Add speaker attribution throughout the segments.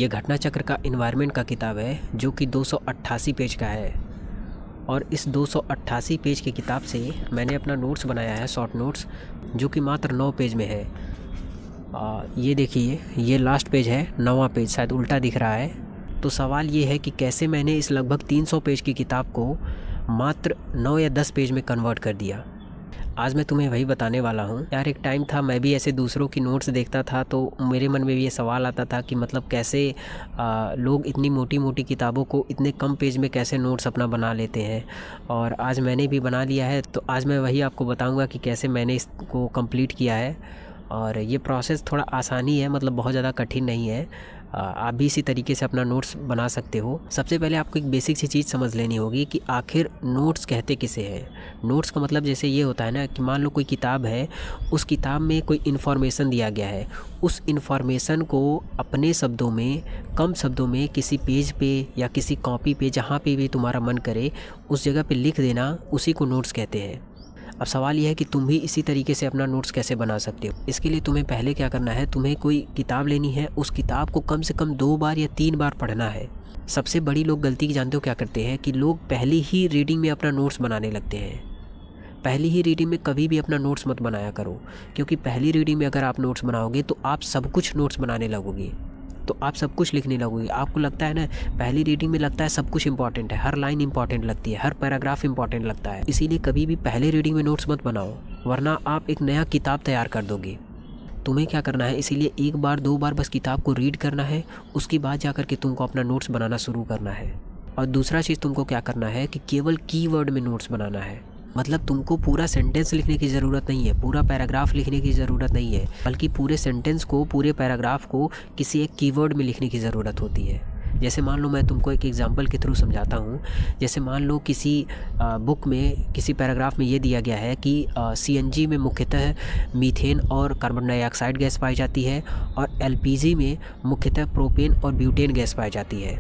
Speaker 1: ये घटना चक्र का इन्वायरमेंट का किताब है जो कि 288 पेज का है। और इस 288 पेज की किताब से मैंने अपना नोट्स बनाया है, शॉर्ट नोट्स, जो कि मात्र 9 पेज में है। ये देखिए, ये लास्ट पेज है, 9वां पेज, शायद उल्टा दिख रहा है। तो सवाल ये है कि कैसे मैंने इस लगभग 300 पेज की किताब को मात्र 9 या 10 पेज में कन्वर्ट कर दिया। आज मैं तुम्हें वही बताने वाला हूँ। यार, एक टाइम था मैं भी ऐसे दूसरों की नोट्स देखता था तो मेरे मन में भी ये सवाल आता था कि मतलब कैसे लोग इतनी मोटी मोटी किताबों को इतने कम पेज में कैसे नोट्स अपना बना लेते हैं। और आज मैंने भी बना लिया है, तो आज मैं वही आपको बताऊँगा कि कैसे मैंने इसको कंप्लीट किया है। और ये प्रोसेस थोड़ा आसानी है, मतलब बहुत ज़्यादा कठिन नहीं है। आप भी इसी तरीके से अपना नोट्स बना सकते हो। सबसे पहले आपको एक बेसिक सी चीज़ समझ लेनी होगी कि आखिर नोट्स कहते किसे हैं। नोट्स का मतलब जैसे ये होता है ना कि मान लो कोई किताब है, उस किताब में कोई इन्फॉर्मेशन दिया गया है, उस इन्फॉर्मेशन को अपने शब्दों में, कम शब्दों में किसी पेज पे या किसी कॉपी पे, जहाँ पे भी तुम्हारा मन करे उस जगह पे लिख देना, उसी को नोट्स कहते हैं। अब सवाल यह है कि तुम भी इसी तरीके से अपना नोट्स कैसे बना सकते हो। इसके लिए तुम्हें पहले क्या करना है, तुम्हें कोई किताब लेनी है, उस किताब को कम से कम 2 बार या 3 बार पढ़ना है। सबसे बड़ी लोग गलती की जानते हो क्या करते हैं कि लोग पहली ही रीडिंग में अपना नोट्स बनाने लगते हैं। पहली ही रीडिंग में कभी भी अपना नोट्स मत बनाया करो, क्योंकि पहली रीडिंग में अगर आप नोट्स बनाओगे तो आप सब कुछ नोट्स बनाने लगोगे, तो आप सब कुछ लिखने लगोगे। आपको लगता है ना, पहली रीडिंग में लगता है सब कुछ इंपॉर्टेंट है, हर लाइन इंपॉर्टेंट लगती है, हर पैराग्राफ इंपॉर्टेंट लगता है। इसीलिए कभी भी पहले रीडिंग में नोट्स मत बनाओ, वरना आप एक नया किताब तैयार कर दोगे। तुम्हें क्या करना है, इसीलिए 1 बार 2 बार बस किताब को रीड करना है, उसके बाद जाकर के तुमको अपना नोट्स बनाना शुरू करना है। और दूसरा चीज़ तुमको क्या करना है कि केवल कीवर्ड में नोट्स बनाना है। मतलब तुमको पूरा सेंटेंस लिखने की ज़रूरत नहीं है, पूरा पैराग्राफ लिखने की ज़रूरत नहीं है, बल्कि पूरे सेंटेंस को, पूरे पैराग्राफ को किसी एक कीवर्ड में लिखने की ज़रूरत होती है। जैसे मान लो, मैं तुमको एक एग्जांपल के थ्रू समझाता हूँ। जैसे मान लो किसी बुक में, किसी पैराग्राफ में ये दिया गया है कि सीएनजी में मुख्यतः मीथेन और कार्बन डाइऑक्साइड गैस पाई जाती है, और एलपीजी में मुख्यतः प्रोपेन और ब्यूटेन गैस पाई जाती है।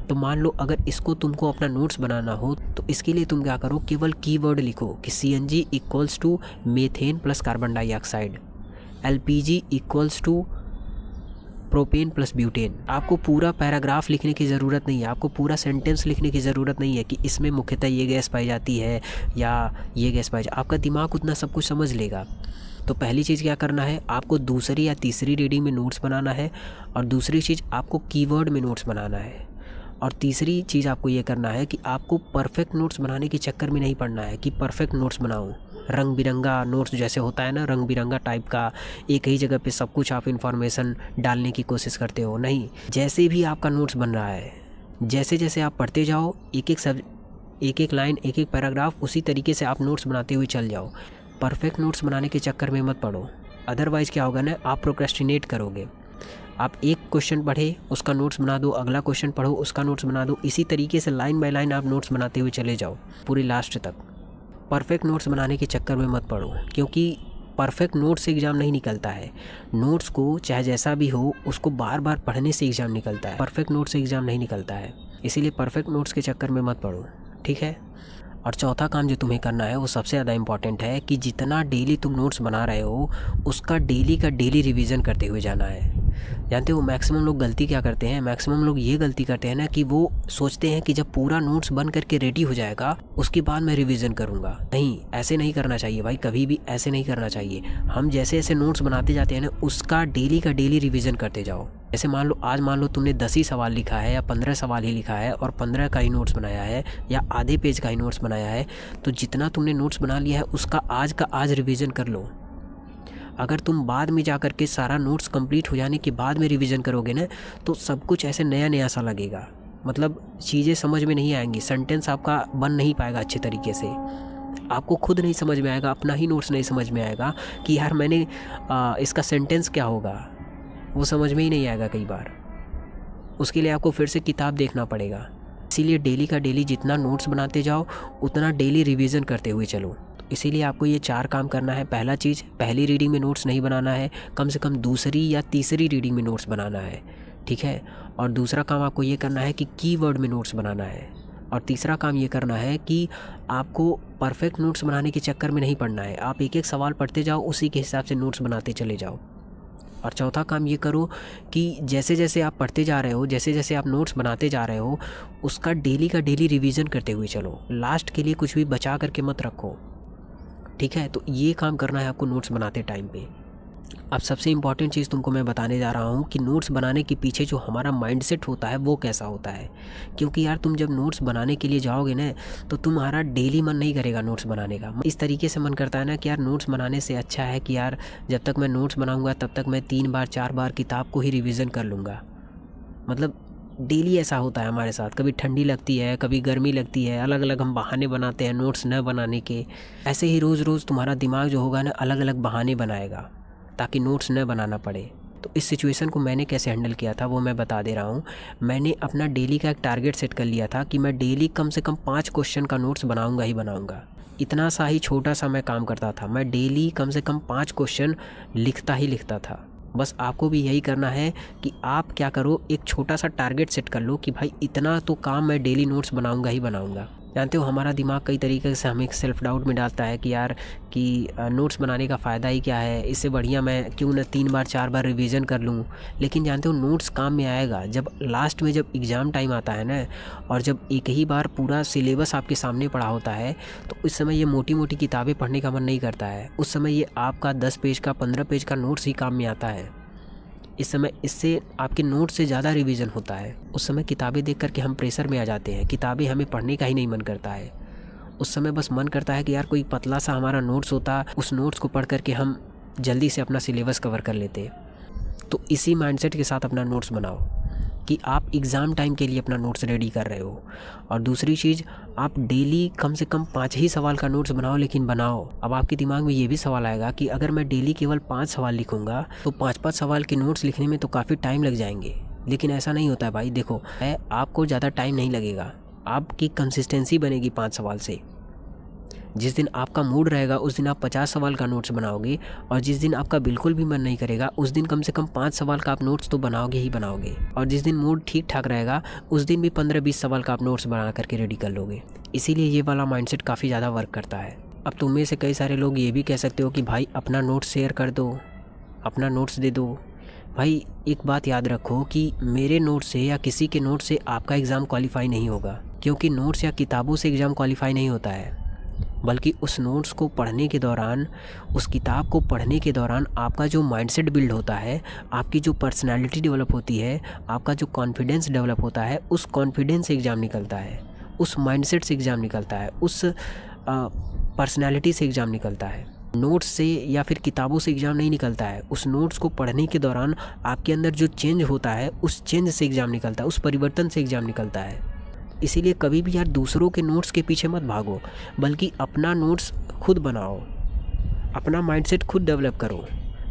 Speaker 1: तो मान लो अगर इसको तुमको अपना नोट्स बनाना हो तो इसके लिए तुम क्या करो, केवल कीवर्ड लिखो कि CNG equals to methane plus carbon dioxide, LPG equals to propane plus butane. आपको पूरा पैराग्राफ लिखने की ज़रूरत नहीं है, आपको पूरा सेंटेंस लिखने की ज़रूरत नहीं है कि इसमें मुख्यतः ये गैस पाई जाती है या ये गैस पाई जाती है। आपका दिमाग उतना सब कुछ समझ लेगा। तो पहली चीज़ क्या करना है, आपको दूसरी या तीसरी रीडिंग में नोट्स बनाना है, और दूसरी चीज़ आपको कीवर्ड में नोट्स बनाना है, और तीसरी चीज़ आपको ये करना है कि आपको परफेक्ट नोट्स बनाने के चक्कर में नहीं पड़ना है कि परफेक्ट नोट्स बनाओ, रंग बिरंगा नोट्स जैसे होता है ना, रंग बिरंगा टाइप का, एक ही जगह पे सब कुछ आप इन्फॉर्मेशन डालने की कोशिश करते हो। नहीं, जैसे भी आपका नोट्स बन रहा है, जैसे जैसे आप पढ़ते जाओ, एक एक लाइन, एक एक पैराग्राफ, उसी तरीके से आप नोट्स बनाते हुए चल जाओ। परफेक्ट नोट्स बनाने के चक्कर में मत पड़ो, अदरवाइज़ क्या होगा ना, आप प्रोक्रेस्टिनेट करोगे। आप एक क्वेश्चन पढ़े, उसका नोट्स बना दो, अगला क्वेश्चन पढ़ो, उसका नोट्स बना दो, इसी तरीके से लाइन बाय लाइन आप नोट्स बनाते हुए चले जाओ पूरी लास्ट तक। परफेक्ट नोट्स बनाने के चक्कर में मत पड़ो, क्योंकि परफेक्ट नोट्स से एग्ज़ाम नहीं निकलता है। नोट्स को चाहे जैसा भी हो, उसको बार बार पढ़ने से एग्ज़ाम निकलता है, परफेक्ट नोट्स से एग्ज़ाम नहीं निकलता है। इसीलिए परफेक्ट नोट्स के चक्कर में मत पड़ो, ठीक है। और चौथा काम जो तुम्हें करना है वो सबसे ज़्यादा इम्पॉर्टेंट है कि जितना डेली तुम नोट्स बना रहे हो, उसका डेली का डेली रिवीजन करते हुए जाना है। जानते हो मैक्सिमम लोग गलती क्या करते हैं, मैक्सिमम लोग ये गलती करते हैं ना कि वो सोचते हैं कि जब पूरा नोट्स बन करके रेडी हो जाएगा उसके बाद मैं रिवीजन करूँगा। नहीं, ऐसे नहीं करना चाहिए भाई, कभी भी ऐसे नहीं करना चाहिए। हम जैसे जैसे नोट्स बनाते जाते हैं ना, उसका डेली का डेली रिवीजन करते जाओ। जैसे मान लो आज मान लो तुमने 10 ही सवाल लिखा है या 15 सवाल ही लिखा है और 15 का ही नोट्स बनाया है या आधे पेज का ही नोट्स बनाया है, तो जितना तुमने नोट्स बना लिया है उसका आज का आज रिवीजन कर लो। अगर तुम बाद में जा कर के सारा नोट्स कंप्लीट हो जाने के बाद में रिवीजन करोगे ना, तो सब कुछ ऐसे नया नया सा लगेगा, मतलब चीज़ें समझ में नहीं आएंगी, सेंटेंस आपका बन नहीं पाएगा अच्छे तरीके से, आपको खुद नहीं समझ में आएगा, अपना ही नोट्स नहीं समझ में आएगा कि यार मैंने इसका सेंटेंस क्या होगा, वो समझ में ही नहीं आएगा कई बार। उसके लिए आपको फिर से किताब देखना पड़ेगा। इसीलिए डेली का डेली जितना नोट्स बनाते जाओ उतना डेली रिवीजन करते हुए चलो। इसीलिए आपको ये 4 काम करना है। पहला चीज़, पहली रीडिंग में नोट्स नहीं बनाना है, कम से कम दूसरी या तीसरी रीडिंग में नोट्स बनाना है, ठीक है। और दूसरा काम आपको ये करना है कि कीवर्ड में नोट्स बनाना है। और तीसरा काम ये करना है कि आपको परफेक्ट नोट्स बनाने के चक्कर में नहीं पड़ना है। आप एक एक सवाल पढ़ते जाओ, उसी के हिसाब से नोट्स बनाते चले जाओ। और चौथा काम ये करो कि जैसे जैसे आप पढ़ते जा रहे हो, जैसे जैसे आप नोट्स बनाते जा रहे हो, उसका डेली का डेली रिवीजन करते हुए चलो। लास्ट के लिए कुछ भी बचा करके मत रखो, ठीक है। तो ये काम करना है आपको नोट्स बनाते टाइम पे। अब सबसे इम्पॉर्टेंट चीज़ तुमको मैं बताने जा रहा हूँ कि नोट्स बनाने के पीछे जो हमारा माइंडसेट होता है वो कैसा होता है। क्योंकि यार तुम जब नोट्स बनाने के लिए जाओगे ना, तो तुम्हारा डेली मन नहीं करेगा नोट्स बनाने का। इस तरीके से मन करता है ना कि यार नोट्स बनाने से अच्छा है कि यार जब तक मैं नोट्स बनाऊँगा तब तक मैं 3 बार 4 बार किताब को ही रिविज़न कर लूँगा। मतलब डेली ऐसा होता है हमारे साथ। कभी ठंडी लगती है, कभी गर्मी लगती है, अलग अलग हम बहाने बनाते हैं नोट्स न बनाने के। ऐसे ही रोज़ रोज़ तुम्हारा दिमाग जो होगा ना, अलग अलग बहाने बनाएगा ताकि नोट्स न बनाना पड़े। तो इस सिचुएशन को मैंने कैसे हैंडल किया था वो मैं बता दे रहा हूँ। मैंने अपना डेली का एक टारगेट सेट कर लिया था कि मैं डेली कम से कम 5 क्वेश्चन का नोट्स बनाऊँगा ही बनाऊँगा। इतना सा ही छोटा सा मैं काम करता था। मैं डेली कम से कम 5 क्वेश्चन लिखता ही लिखता था। बस आपको भी यही करना है कि आप क्या करो, एक छोटा सा टारगेट सेट कर लो कि भाई इतना तो काम मैं डेली नोट्स बनाऊंगा ही बनाऊंगा। जानते हो हमारा दिमाग कई तरीके से हमें सेल्फ डाउट में डालता है कि यार कि नोट्स बनाने का फ़ायदा ही क्या है, इससे बढ़िया मैं क्यों न 3 बार 4 बार रिवीजन कर लूँ। लेकिन जानते हो नोट्स काम में आएगा जब लास्ट में, जब एग्ज़ाम टाइम आता है ना, और जब एक ही बार पूरा सिलेबस आपके सामने पड़ा होता है, तो उस समय ये मोटी मोटी किताबें पढ़ने का मन नहीं करता है। उस समय ये आपका 10 पेज का 15 पेज का नोट्स ही काम में आता है। इस समय इससे आपके नोट से ज़्यादा रिवीजन होता है। उस समय किताबें देख करके हम प्रेशर में आ जाते हैं, किताबें हमें पढ़ने का ही नहीं मन करता है। उस समय बस मन करता है कि यार कोई पतला सा हमारा नोट्स होता, उस नोट्स को पढ़ करके हम जल्दी से अपना सिलेबस कवर कर लेते। तो इसी माइंडसेट के साथ अपना नोट्स बनाओ कि आप एग्ज़ाम टाइम के लिए अपना नोट्स रेडी कर रहे हो। और दूसरी चीज़, आप डेली कम से कम 5 ही सवाल का नोट्स बनाओ, लेकिन बनाओ। अब आपके दिमाग में ये भी सवाल आएगा कि अगर मैं डेली केवल 5 सवाल लिखूंगा तो 5-5 सवाल के नोट्स लिखने में तो काफ़ी टाइम लग जाएंगे। लेकिन ऐसा नहीं होता है भाई। देखो आपको ज़्यादा टाइम नहीं लगेगा, आपकी कंसिस्टेंसी बनेगी 5 सवाल से। जिस दिन आपका मूड रहेगा उस दिन आप 50 सवाल का नोट्स बनाओगे, और जिस दिन आपका बिल्कुल भी मन नहीं करेगा उस दिन कम से कम 5 सवाल का आप नोट्स तो बनाओगे ही बनाओगे। और जिस दिन मूड ठीक ठाक रहेगा उस दिन भी 15-20 सवाल का आप नोट्स बना करके रेडी कर लोगे। इसीलिए ये वाला माइंडसेट काफ़ी ज़्यादा वर्क करता है। अब तुम में से कई सारे लोग ये भी कह सकते हो कि भाई अपना नोट्स शेयर कर दो, अपना नोट्स दे दो। भाई एक बात याद रखो कि मेरे नोट्स से या किसी के नोट्स से आपका एग्ज़ाम क्वालिफाई नहीं होगा। क्योंकि नोट्स या किताबों से एग्ज़ाम क्वालिफाई नहीं होता है, बल्कि उस नोट्स को पढ़ने के दौरान, उस किताब को पढ़ने के दौरान आपका जो माइंडसेट बिल्ड होता है, आपकी जो पर्सनालिटी डेवलप होती है, आपका जो कॉन्फिडेंस डेवलप होता है, उस कॉन्फिडेंस से एग्ज़ाम निकलता है, उस माइंडसेट से एग्ज़ाम निकलता है, उस पर्सनालिटी से एग्ज़ाम निकलता है। नोट्स से या फिर किताबों से एग्ज़ाम नहीं निकलता है। उस नोट्स को पढ़ने के दौरान आपके अंदर जो चेंज होता है, उस चेंज से एग्ज़ाम निकलता है, उस परिवर्तन से एग्ज़ाम निकलता है। इसीलिए कभी भी यार दूसरों के नोट्स के पीछे मत भागो, बल्कि अपना नोट्स खुद बनाओ, अपना माइंडसेट खुद डेवलप करो।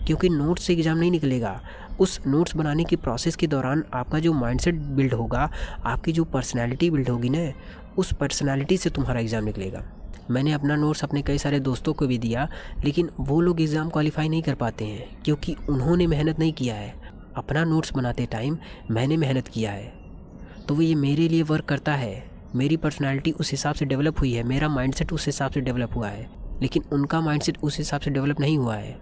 Speaker 1: क्योंकि नोट्स से एग्ज़ाम नहीं निकलेगा। उस नोट्स बनाने की प्रोसेस के दौरान आपका जो माइंडसेट बिल्ड होगा, आपकी जो पर्सनैलिटी बिल्ड होगी ना, उस पर्सनैलिटी से तुम्हारा एग्ज़ाम निकलेगा। मैंने अपना नोट्स अपने कई सारे दोस्तों को भी दिया, लेकिन वो लोग एग्ज़ाम क्वालिफाई नहीं कर पाते हैं क्योंकि उन्होंने मेहनत नहीं किया है। अपना नोट्स बनाते टाइम मैंने मेहनत किया है, तो वो ये मेरे लिए वर्क करता है। मेरी पर्सनालिटी उस हिसाब से डेवलप हुई है, मेरा माइंडसेट उस हिसाब से डेवलप हुआ है, लेकिन उनका माइंडसेट उस हिसाब से डेवलप नहीं हुआ है।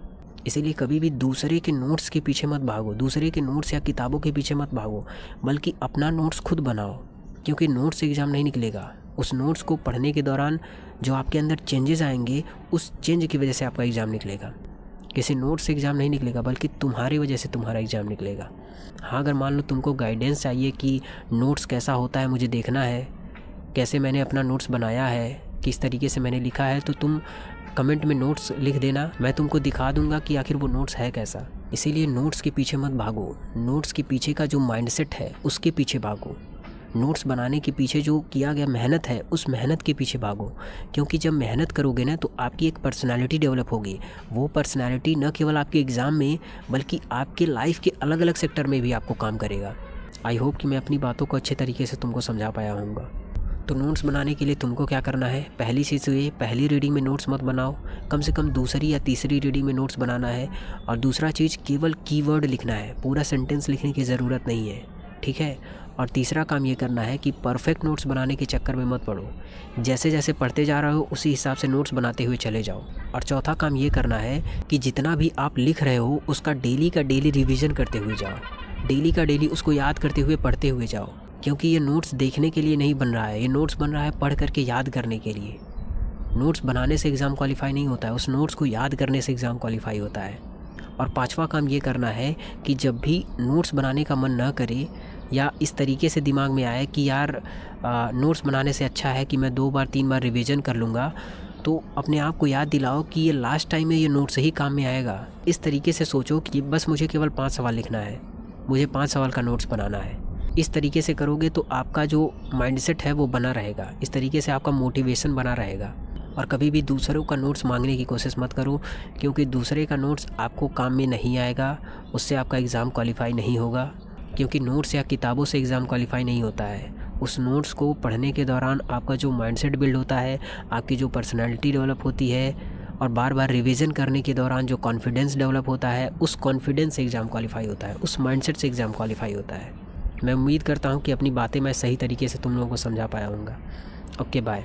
Speaker 1: इसीलिए कभी भी दूसरे के नोट्स के पीछे मत भागो, दूसरे के नोट्स या किताबों के पीछे मत भागो, बल्कि अपना नोट्स खुद बनाओ। क्योंकि नोट्स से एग्ज़ाम नहीं निकलेगा। उस नोट्स को पढ़ने के दौरान जो आपके अंदर चेंजेस आएंगे, उस चेंज की वजह से आपका एग्ज़ाम निकलेगा। किसी नोट से एग्ज़ाम नहीं निकलेगा, बल्कि तुम्हारी वजह से तुम्हारा एग्ज़ाम निकलेगा। हाँ, अगर मान लो तुमको गाइडेंस चाहिए कि नोट्स कैसा होता है, मुझे देखना है कैसे मैंने अपना नोट्स बनाया है, किस तरीके से मैंने लिखा है, तो तुम कमेंट में नोट्स लिख देना। मैं तुमको दिखा दूंगा कि आखिर वो नोट्स है कैसा। इसीलिए नोट्स के पीछे मत भागो, नोट्स के पीछे का जो माइंडसेट है उसके पीछे भागो। नोट्स बनाने के पीछे जो किया गया मेहनत है, उस मेहनत के पीछे भागो। क्योंकि जब मेहनत करोगे ना, तो आपकी एक पर्सनालिटी डेवलप होगी। वो पर्सनालिटी न केवल आपके एग्ज़ाम में, बल्कि आपके लाइफ के अलग अलग सेक्टर में भी आपको काम करेगा। आई होप कि मैं अपनी बातों को अच्छे तरीके से तुमको समझा पाया हूँगा। तो नोट्स बनाने के लिए तुमको क्या करना है, पहली चीज़ ये, पहली रीडिंग में नोट्स मत बनाओ, कम से कम दूसरी या तीसरी रीडिंग में नोट्स बनाना है। और दूसरा चीज़, केवल कीवर्ड लिखना है, पूरा सेंटेंस लिखने की ज़रूरत नहीं है, ठीक है। और तीसरा काम ये करना है कि परफेक्ट नोट्स बनाने के चक्कर में मत पड़ो। जैसे जैसे पढ़ते जा रहे हो उसी हिसाब से नोट्स बनाते हुए चले जाओ। और चौथा काम ये करना है कि जितना भी आप लिख रहे हो उसका डेली का डेली रिवीजन करते हुए जाओ। डेली का डेली उसको याद करते हुए पढ़ते हुए जाओ, क्योंकि ये नोट्स देखने के लिए नहीं बन रहा है, ये नोट्स बन रहा है पढ़ करके याद करने के लिए। नोट्स बनाने से एग्ज़ाम क्वालिफाई नहीं होता है, उस नोट्स को याद करने से एग्ज़ाम क्वालिफाई होता है। और पांचवा काम ये करना है कि जब भी नोट्स बनाने का मन ना करे या इस तरीके से दिमाग में आए कि यार नोट्स बनाने से अच्छा है कि मैं 2 बार 3 बार रिवीजन कर लूँगा, तो अपने आप को याद दिलाओ कि ये लास्ट टाइम में ये नोट्स ही काम में आएगा। इस तरीके से सोचो कि बस मुझे केवल 5 सवाल लिखना है, मुझे 5 सवाल का नोट्स बनाना है। इस तरीके से करोगे तो आपका जो माइंडसेट है वो बना रहेगा। इस तरीके से आपका मोटिवेशन बना रहेगा। और कभी भी दूसरों का नोट्स मांगने की कोशिश मत करो, क्योंकि दूसरे का नोट्स आपको काम में नहीं आएगा, उससे आपका एग्ज़ाम क्वालिफाई नहीं होगा। क्योंकि नोट्स या किताबों से एग्ज़ाम क्वालिफाई नहीं होता है। उस नोट्स को पढ़ने के दौरान आपका जो माइंडसेट बिल्ड होता है, आपकी जो पर्सनैलिटी डेवलप होती है, और बार बार रिवीजन करने के दौरान जो कॉन्फिडेंस डेवलप होता है, उस कॉन्फिडेंस से एग्ज़ाम क्वालिफाई होता है, उस माइंडसेट से एग्ज़ाम क्वालिफाई होता है। मैं उम्मीद करता हूँ कि अपनी बातें मैं सही तरीके से तुम लोगों को समझा पाया हूँगा। Okay bye.